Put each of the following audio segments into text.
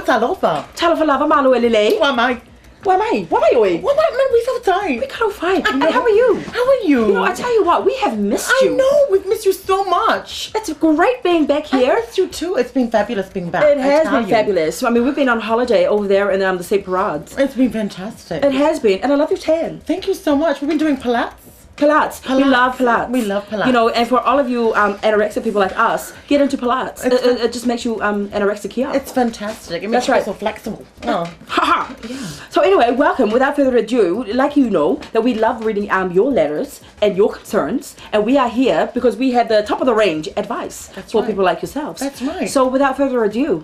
Talofa. Talofa Maluelile. Wamai. Why Wamai, we so tight. We got fine. How are you? How are you? You know, I tell you what, we have missed you. I know, we've missed you so much. It's great being back here. I missed you too. It's been fabulous being back. It has been fabulous. I mean, we've been on holiday over there in the St. Parades. It's been fantastic. It has been, and I love your tan. Thank you so much. We've been doing Pilates. Pilates. We love Pilates. We love Pilates. You know, and for all of you anorexic people like us, get into Pilates. It just makes you anorexic here. It's fantastic. It makes you so flexible. Oh. Haha. Yeah. So anyway, welcome. Without further ado, like you know, that we love reading your letters and your concerns, and we are here because we have the top of the range advice for people like yourselves. That's right. So without further ado,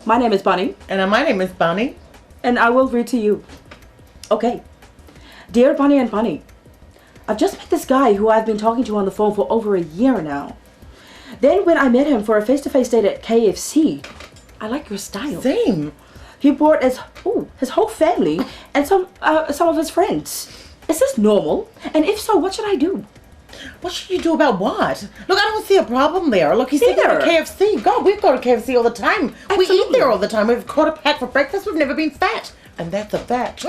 my name is Bunny. And my name is Bunny. And I will read to you. Okay. Dear Bunny and Bunny, I've just met this guy who I've been talking to on the phone for over a year now. Then when I met him for a face-to-face date at KFC, I like your style. Same. He brought his whole family and some of his friends. Is this normal? And if so, what should I do? What should you do about what? Look, I don't see a problem there. Look, he's taking to KFC. God, we go to KFC all the time. Absolutely. We eat there all the time. We've caught a pack for breakfast. We've never been fat. And that's a fact.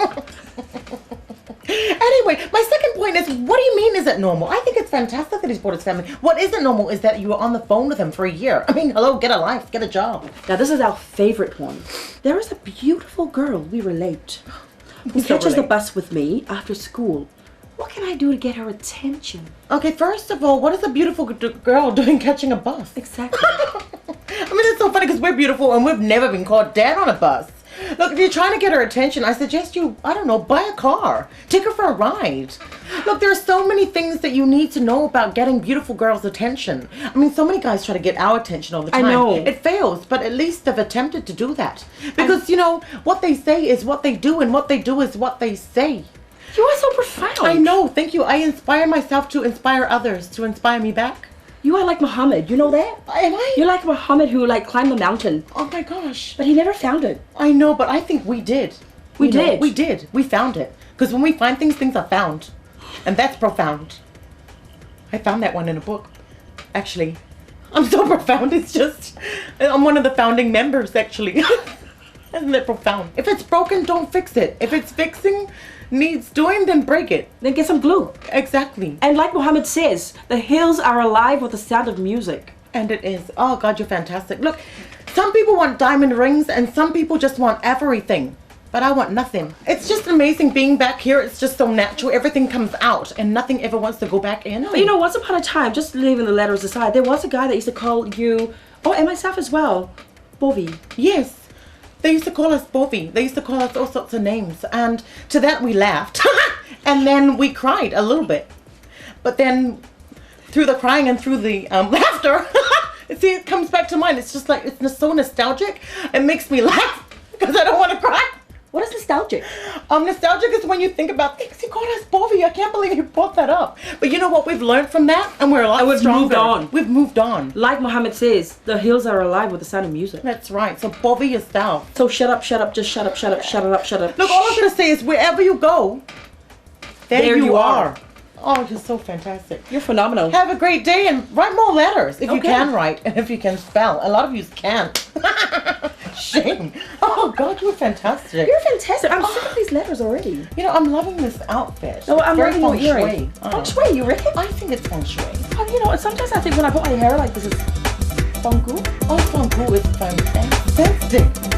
Anyway, my second point is, what do you mean is it normal? I think it's fantastic that he's brought his family. What isn't normal is that you were on the phone with him for a year. I mean, hello, get a life, get a job. Now, this is our favorite one. There is a beautiful girl we relate who catches the bus with me after school. What can I do to get her attention? Okay, first of all, what is a beautiful girl doing catching a bus? Exactly. I mean, it's so funny because we're beautiful and we've never been caught dead on a bus. Look, if you're trying to get her attention, I suggest you, I don't know, buy a car. Take her for a ride. Look, there are so many things that you need to know about getting beautiful girls' attention. I mean, so many guys try to get our attention all the time. I know. It fails, but at least they've attempted to do that. Because, you know, what they say is what they do, and what they do is what they say. You are so profound. I know, thank you. I inspire myself to inspire others, to inspire me back. You are like Muhammad, you know that? Am I? You're like Muhammad who climbed the mountain. Oh my gosh. But he never found it. I know, but I think we did. We did. We did. We found it. Because when we find things, things are found. And that's profound. I found that one in a book. Actually, I'm so profound. It's just, I'm one of the founding members, actually. Isn't that profound? If it's broken, don't fix it. If it's needs doing, then break it. Then get some glue. Exactly. And like Muhammad says, the hills are alive with the sound of music. And it is. Oh God, you're fantastic. Look, some people want diamond rings and some people just want everything. But I want nothing. It's just amazing being back here. It's just so natural. Everything comes out and nothing ever wants to go back in. But you know, once upon a time, just leaving the letters aside, there was a guy that used to call you, and myself as well, Bovie. Yes. They used to call us Bovie. They used to call us all sorts of names. And to that we laughed. And then we cried a little bit. But then through the crying and through the laughter, see, it comes back to mind. It's just like, it's so nostalgic. It makes me laugh because I don't want to cry. What is nostalgic? Nostalgic is when you think about things. He called us Bovie. I can't believe you brought that up. But you know what? We've learned from that, and we're a lot stronger. Moved on. We've moved on. Like Muhammad says, the hills are alive with the sound of music. That's right. So Bovie yourself. So shut up, just shut up, shut it up. Look, all I'm gonna say is wherever you go, there you are. Oh, you're so fantastic. You're phenomenal. Have a great day and write more letters if you can write and if you can spell. A lot of you can't. Shame. Oh God, you're fantastic. You're fantastic. I'm sick of these letters already. You know, I'm loving this outfit. No, I'm loving your earring. Feng shui, you reckon? I think it's feng shui. You know, sometimes I think when I put my hair like this, it's feng gu. Oh, feng gu is fantastic.